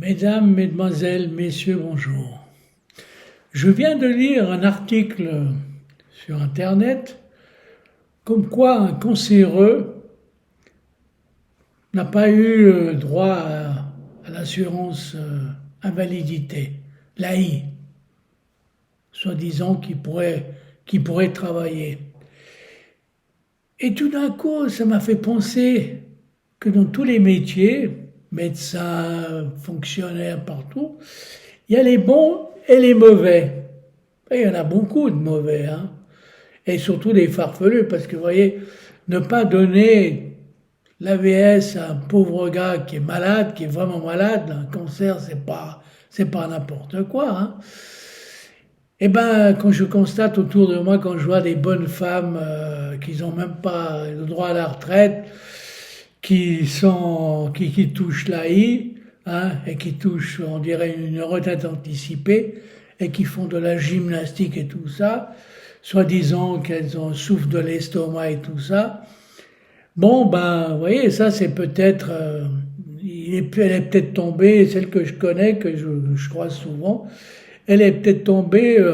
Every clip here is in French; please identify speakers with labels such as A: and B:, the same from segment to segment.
A: Mesdames, Mesdemoiselles, Messieurs, bonjour. Je viens de lire un article sur Internet comme quoi un cancéreux n'a pas eu droit à l'assurance invalidité, l'AI, soi-disant qu'il pourrait travailler. Et tout d'un coup, ça m'a fait penser que dans tous les métiers, médecins, fonctionnaires, partout, il y a les bons et les mauvais. Et il y en a beaucoup de mauvais, hein. Et surtout des farfelus, parce que vous voyez, ne pas donner l'AVS à un pauvre gars qui est malade, qui est vraiment malade, un cancer, c'est pas n'importe quoi, hein. Eh ben, quand je constate autour de moi, quand je vois des bonnes femmes qui n'ont même pas le droit à la retraite, qui touchent l'AI, hein, et qui touchent, on dirait, une retraite anticipée, et qui font de la gymnastique et tout ça, soi-disant qu'elles ont souffrent de l'estomac et tout ça. Bon, ben, vous voyez, ça c'est peut-être, elle est peut-être tombée, celle que je connais, que je croise souvent, elle est peut-être tombée,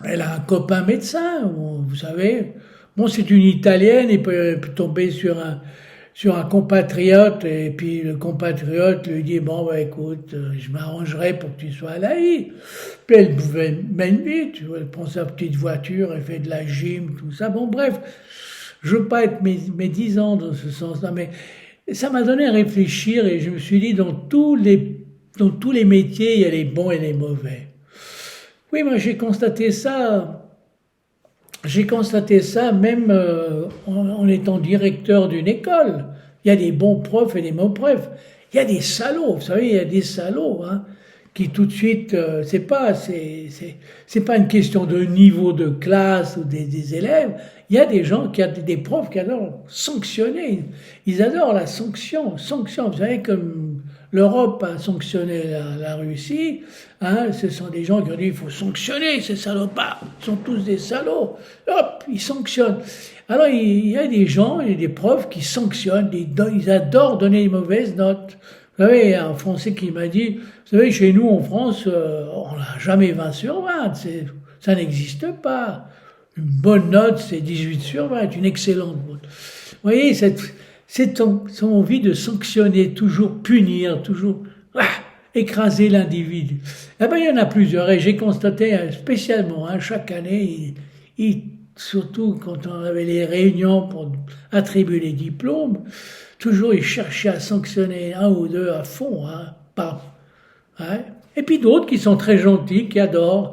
A: elle a un copain médecin, vous savez. Bon, c'est une Italienne, il peut tomber sur un compatriote, et puis le compatriote lui dit, bon, bah écoute, je m'arrangerai pour que tu sois à l'AI. Puis elle mène vite, tu vois, elle prend sa petite voiture, elle fait de la gym, tout ça. Bon, bref, je veux pas être médisant dans ce sens-là, mais ça m'a donné à réfléchir, et je me suis dit, dans tous les métiers, il y a les bons et les mauvais. Oui, moi j'ai constaté ça même en étant directeur d'une école. Il y a des bons profs et des mauvais profs. Il y a des salauds, vous savez, il y a des salauds, hein, qui tout de suite, c'est pas une question de niveau de classe ou des élèves. Il y a des gens des profs qui adorent sanctionner. Ils adorent la sanction. Vous savez, comme l'Europe a sanctionné la Russie, hein, ce sont des gens qui ont dit il faut sanctionner ces salopards. Ils sont tous des salauds. Hop, ils sanctionnent. Alors il y a des gens, il y a des profs qui sanctionnent, ils adorent donner des mauvaises notes. Vous savez, il y a un Français qui m'a dit, vous savez, chez nous en France, on n'a jamais 20 sur 20, ça n'existe pas. Une bonne note, c'est 18 sur 20, une excellente note. Vous voyez, cette envie de sanctionner, toujours punir, toujours écraser l'individu. Eh ben, il y en a plusieurs, et j'ai constaté spécialement, hein, chaque année, surtout quand on avait les réunions pour attribuer les diplômes, toujours ils cherchaient à sanctionner un ou deux à fond, hein, pas, hein. Et puis d'autres qui sont très gentils, qui adorent,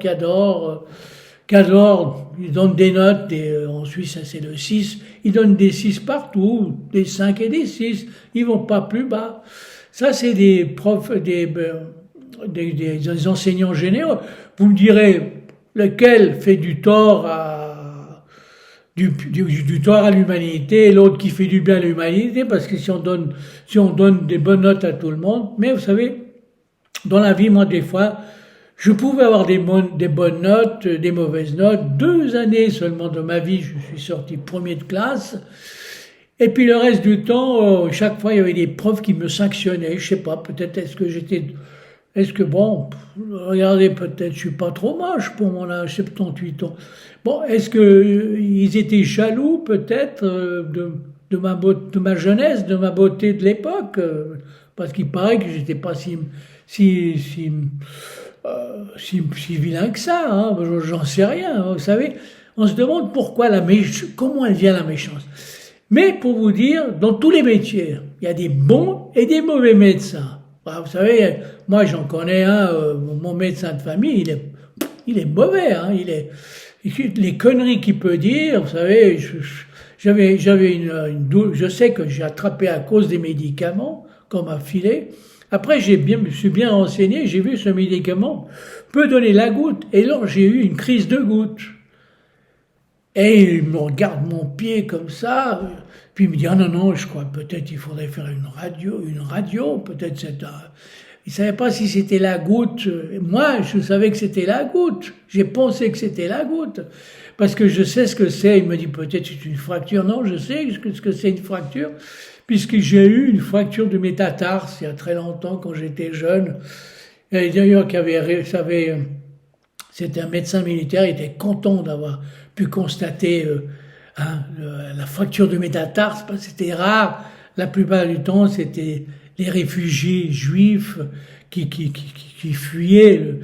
A: ils donnent des notes, en Suisse ça, c'est le 6, ils donnent des 6 partout, des 5 et des 6, ils vont pas plus bas. Ça c'est des profs, des enseignants généraux. Vous me direz, lequel fait du tort à l'humanité et l'autre qui fait du bien à l'humanité, parce que si on donne des bonnes notes à tout le monde, mais vous savez, dans la vie, moi, des fois, je pouvais avoir des bonnes notes, des mauvaises notes. 2 années seulement de ma vie, je suis sorti premier de classe. Et puis le reste du temps, chaque fois, il y avait des profs qui me sanctionnaient. Je sais pas, peut-être bon, regardez, peut-être je suis pas trop moche pour mon âge, 78 ans. Bon, est-ce que ils étaient jaloux peut-être de ma jeunesse, de ma beauté de l'époque, parce qu'il paraît que j'étais pas si, si, si vilain que ça, hein, j'en sais rien, hein, vous savez. On se demande comment elle vient la méchance. Mais pour vous dire, dans tous les métiers, il y a des bons et des mauvais médecins. Bah, vous savez, moi j'en connais un, mon médecin de famille, il est mauvais, hein, les conneries qu'il peut dire, vous savez, j'avais je sais que j'ai attrapé à cause des médicaments qu'on m'a filé. Après, me suis bien renseigné, j'ai vu ce médicament peut donner la goutte, et là j'ai eu une crise de goutte. Et il me regarde mon pied comme ça, puis il me dit, ah non, non, je crois peut-être il faudrait faire une radio, peut-être Il savait pas si c'était la goutte. Moi, je savais que c'était la goutte. J'ai pensé que c'était la goutte. Parce que je sais ce que c'est. Il me dit, peut-être c'est une fracture. Non, je sais ce que c'est une fracture. puisque j'ai eu une fracture du métatarse il y a très longtemps quand j'étais jeune. Et d'ailleurs, c'était un médecin militaire, il était content d'avoir pu constater la fracture du métatarse, parce que c'était rare. La plupart du temps, c'était les réfugiés juifs qui fuyaient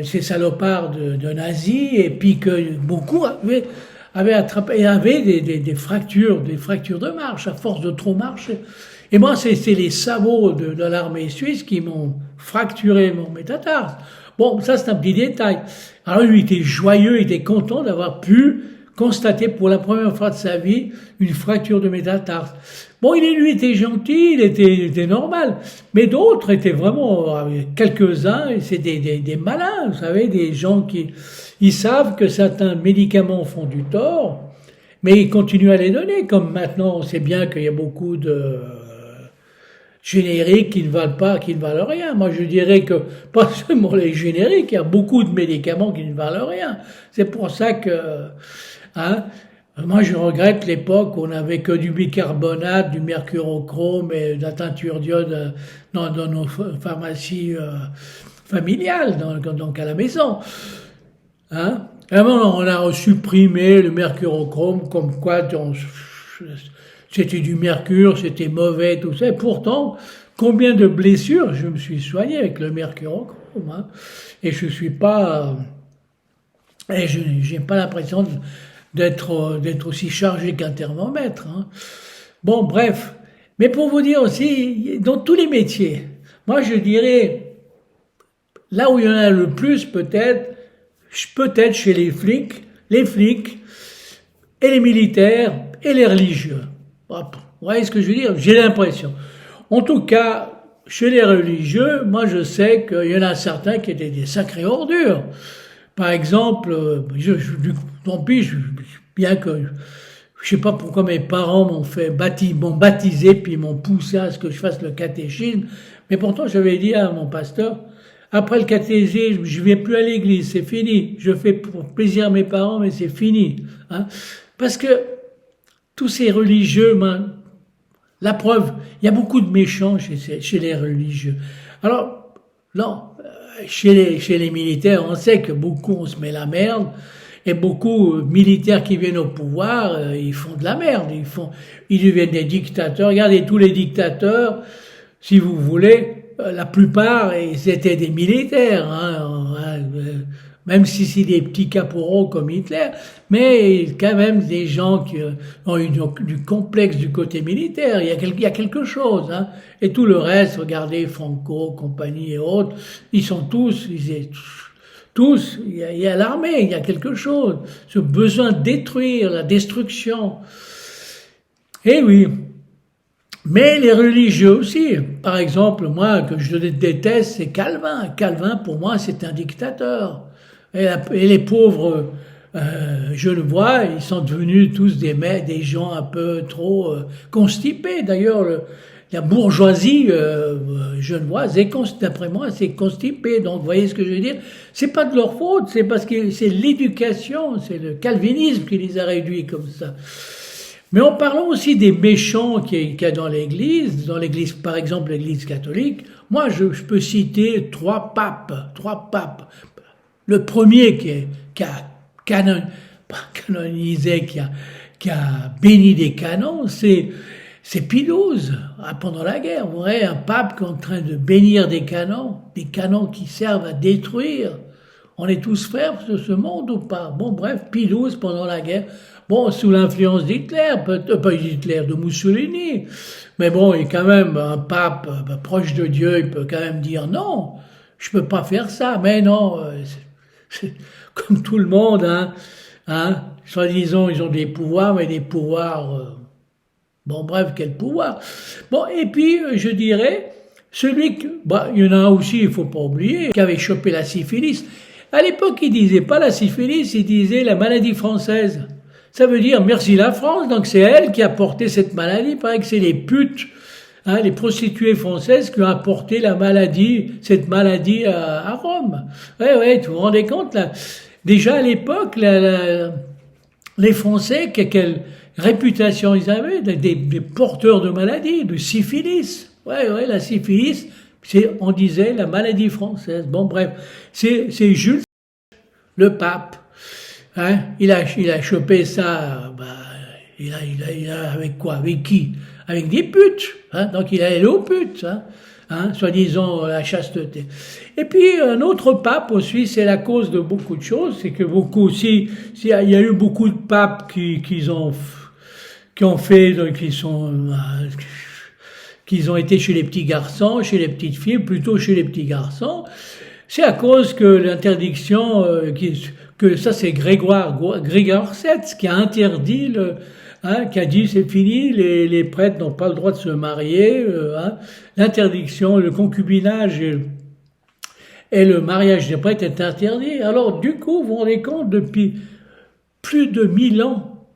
A: ces salopards de nazis, et puis que beaucoup avaient attrapé, et avaient des fractures de marche, à force de trop marcher. Et moi, c'est les sabots de l'armée suisse qui m'ont fracturé mon métatarse. Bon, ça c'est un petit détail. Alors lui, il était joyeux, il était content d'avoir pu constater pour la première fois de sa vie une fracture de métatarse. Bon, lui était gentil, il était normal. Mais d'autres étaient vraiment, quelques-uns, c'est des malins, vous savez, des gens ils savent que certains médicaments font du tort, mais ils continuent à les donner. Comme maintenant, on sait bien qu'il y a beaucoup de génériques qui ne valent rien. Moi, je dirais que, pas seulement les génériques, il y a beaucoup de médicaments qui ne valent rien. C'est pour ça que, moi, je regrette l'époque où on n'avait que du bicarbonate, du mercurochrome et de la teinture d'iode dans nos pharmacies familiales, donc à la maison. Vraiment, on a supprimé le mercurochrome, comme quoi c'était du mercure, c'était mauvais, tout ça. Et pourtant, combien de blessures je me suis soigné avec le mercurochrome, et je suis pas, et je n'ai pas l'impression d'être aussi chargé qu'un thermomètre. Bon, bref. Mais pour vous dire aussi, dans tous les métiers, moi je dirais, là où il y en a le plus peut-être chez les flics et les militaires et les religieux. Vous voyez ce que je veux dire? J'ai l'impression. En tout cas, chez les religieux, moi je sais qu'il y en a certains qui étaient des sacrées ordures. Par exemple, tant pis, bien que je sais pas pourquoi mes parents m'ont baptisé puis m'ont poussé à ce que je fasse le catéchisme, mais pourtant j'avais dit à mon pasteur, après le catéchisme, je vais plus à l'église, c'est fini. Je fais pour plaisir à mes parents, mais c'est fini. Parce que tous ces religieux, la preuve, il y a beaucoup de méchants chez les religieux. Alors, non, chez les militaires, on sait que beaucoup, on se met la merde, et beaucoup militaires qui viennent au pouvoir, ils font de la merde, ils deviennent des dictateurs. Regardez tous les dictateurs, si vous voulez, la plupart, ils étaient des militaires, même si c'est des petits caporaux comme Hitler, mais quand même des gens qui ont eu du complexe du côté militaire. Il y a quelque chose, Et tout le reste, regardez Franco, compagnie et autres, ils sont tous, il y a l'armée, il y a quelque chose, ce besoin de détruire, la destruction. Eh oui. Mais les religieux aussi. Par exemple, moi, que je déteste, c'est Calvin. Calvin, pour moi, c'est un dictateur. Et les pauvres Genevois, ils sont devenus tous des gens un peu trop constipés. D'ailleurs, la bourgeoisie genevoise, d'après moi, c'est constipée. Donc, vous voyez ce que je veux dire? C'est pas de leur faute, c'est parce que c'est l'éducation, c'est le calvinisme qui les a réduits comme ça. Mais en parlant aussi des méchants qu'il y a dans l'Église, par exemple l'Église catholique, moi je peux citer trois papes. Le premier qui a canonisé, qui a béni des canons, c'est Pie XII, pendant la guerre. Vous voyez, un pape qui est en train de bénir des canons qui servent à détruire. On est tous frères de ce monde ou pas? Bon, bref, Pie XII pendant la guerre. Bon, sous l'influence d'Hitler, de Mussolini. Mais bon, il est quand même un pape proche de Dieu, il peut quand même dire non, je peux pas faire ça. Mais non, c'est comme tout le monde, soi-disant, ils ont des pouvoirs, mais des pouvoirs, bon, bref, quel pouvoir? Bon, et puis, je dirais, il y en a aussi, il faut pas oublier, qui avait chopé la syphilis. À l'époque, il disait pas la syphilis, il disait la maladie française. Ça veut dire merci la France, donc c'est elle qui a porté cette maladie. Il paraît que c'est les putes, les prostituées françaises qui ont apporté cette maladie à Rome. Ouais, vous vous rendez compte là? Déjà à l'époque, les Français, réputation ils avaient, des porteurs de maladies, de syphilis. Ouais, la syphilis, on disait la maladie française. Bon, bref, c'est Jules, le pape. Hein, il a chopé ça, il a avec quoi? Avec qui? Avec des putes. Hein, donc il a allé aux putes. Soi-disant la chasteté. Et puis un autre pape aussi, c'est la cause de beaucoup de choses, c'est que beaucoup aussi, il y a eu beaucoup de papes qui ont fait, qui ont été chez les petits garçons, chez les petites filles, plutôt chez les petits garçons. C'est à cause que l'interdiction, que ça c'est Grégoire VII qui a interdit qui a dit c'est fini, les prêtres n'ont pas le droit de se marier, l'interdiction, le concubinage et le mariage des prêtres est interdit. Alors du coup, vous vous rendez compte, depuis plus de 1000 ans,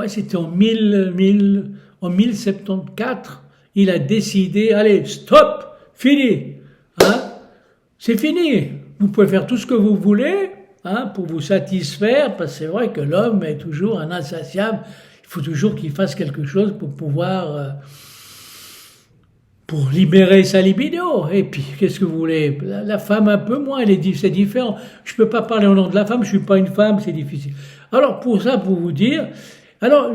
A: c'était en 1074, il a décidé, allez, stop, fini, c'est fini, vous pouvez faire tout ce que vous voulez, pour vous satisfaire, parce que c'est vrai que l'homme est toujours un insatiable. Il faut toujours qu'il fasse quelque chose pour pouvoir, pour libérer sa libido. Et puis, qu'est-ce que vous voulez? La femme un peu moins, c'est différent. Je peux pas parler au nom de la femme, je suis pas une femme, c'est difficile. Alors, pour vous dire, alors,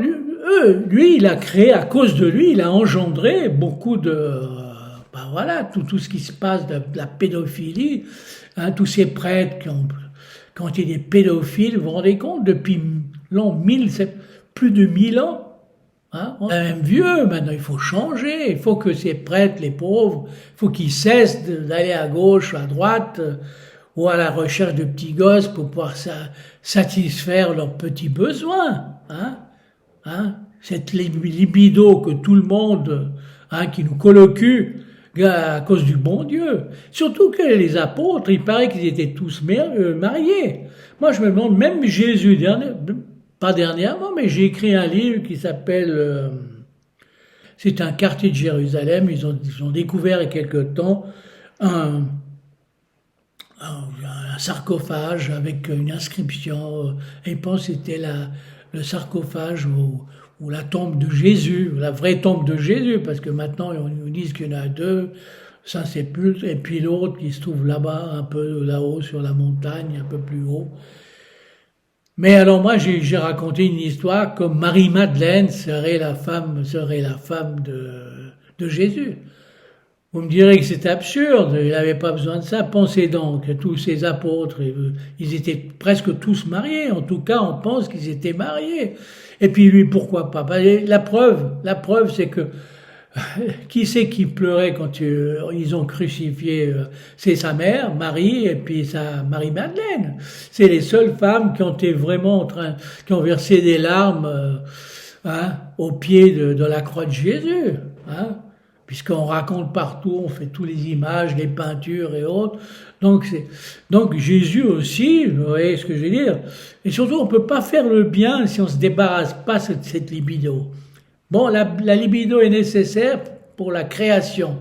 A: lui, il a créé, à cause de lui, il a engendré beaucoup de, tout ce qui se passe de la pédophilie, tous ces prêtres qui ont été des pédophiles, vous vous rendez compte, depuis l'an 1000, plus de 1000 ans, on est même vieux, maintenant il faut changer, il faut que ces prêtres, les pauvres, il faut qu'ils cessent d'aller à gauche, à droite, ou à la recherche de petits gosses pour pouvoir satisfaire leurs petits besoins, cette libido que tout le monde, qui nous colloque à cause du bon Dieu. Surtout que les apôtres, il paraît qu'ils étaient tous mariés. Moi je me demande, même Jésus, pas dernièrement, mais j'ai écrit un livre qui s'appelle, c'est un quartier de Jérusalem, ils ont découvert il y a quelque temps un sarcophage avec une inscription, et ils pensent que c'était le sarcophage ou la tombe de Jésus, la vraie tombe de Jésus, parce que maintenant on nous dit qu'il y en a deux, Saint-Sépulcre, et puis l'autre qui se trouve là-bas, un peu là-haut sur la montagne, un peu plus haut. Mais alors moi j'ai raconté une histoire comme Marie-Madeleine serait la femme de Jésus. Vous me direz que c'est absurde, il n'avait pas besoin de ça. Pensez donc que tous ces apôtres, ils étaient presque tous mariés. En tout cas, on pense qu'ils étaient mariés. Et puis lui, pourquoi pas? La preuve, c'est que qui c'est qui pleurait quand ils ont crucifié? C'est sa mère, Marie, et puis sa Marie-Madeleine. C'est les seules femmes qui ont été vraiment qui ont versé des larmes au pied de la croix de Jésus. Puisqu'on raconte partout, on fait toutes les images, les peintures et autres. Donc Jésus aussi, vous voyez ce que je veux dire. Et surtout, on peut pas faire le bien si on se débarrasse pas de cette libido. Bon, la libido est nécessaire pour la création.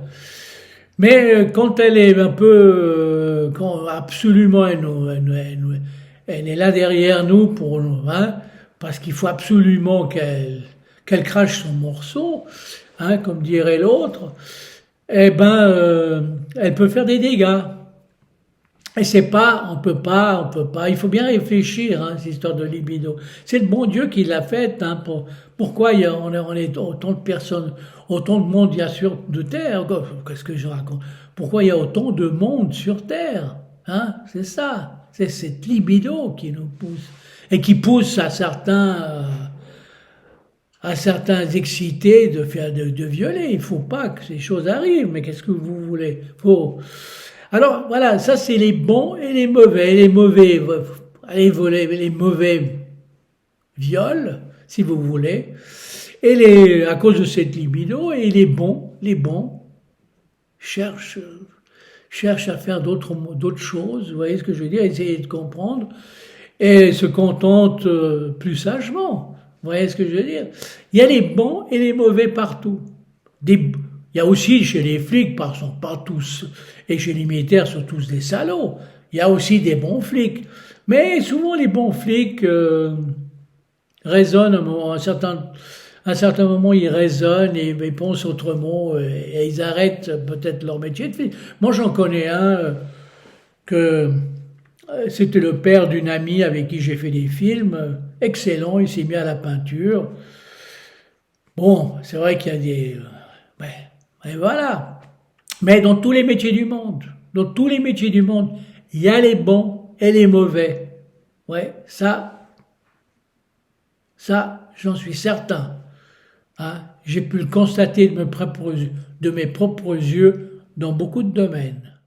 A: Mais quand elle est un peu, quand absolument elle est là derrière nous pour nous, parce qu'il faut absolument qu'elle crache son morceau, comme dirait l'autre, elle peut faire des dégâts. Et on peut pas, il faut bien réfléchir, cette histoire de libido. C'est le bon Dieu qui l'a faite, pourquoi on est autant de personnes, autant de monde il y a sur de terre, qu'est-ce que je raconte? Pourquoi il y a autant de monde sur terre? C'est ça. C'est cette libido qui nous pousse. Et qui pousse à certains excités de violer. Il faut pas que ces choses arrivent, mais qu'est-ce que vous voulez? Alors, voilà, ça c'est les bons et les mauvais. Les mauvais, allez voler, les mauvais violent, si vous voulez. Et à cause de cette libido, et les bons cherchent à faire d'autres choses. Vous voyez ce que je veux dire? Essayer de comprendre. Et se contentent plus sagement. Vous voyez ce que je veux dire? Il y a les bons et les mauvais partout. Il y a aussi chez les flics, sont pas tous, et chez les militaires sont tous des salauds. Il y a aussi des bons flics. Mais souvent les bons flics, raisonnent, à un certain moment, ils raisonnent et ils pensent autrement et ils arrêtent peut-être leur métier de film. Moi, j'en connais un que c'était le père d'une amie avec qui j'ai fait des films. Excellent, il s'est mis à la peinture. Bon, c'est vrai qu'il y a des... ouais, et voilà. Mais dans tous les métiers du monde, dans tous les métiers du monde, il y a les bons et les mauvais. Ouais, ça, j'en suis certain. Hein. J'ai pu le constater de mes propres yeux dans beaucoup de domaines.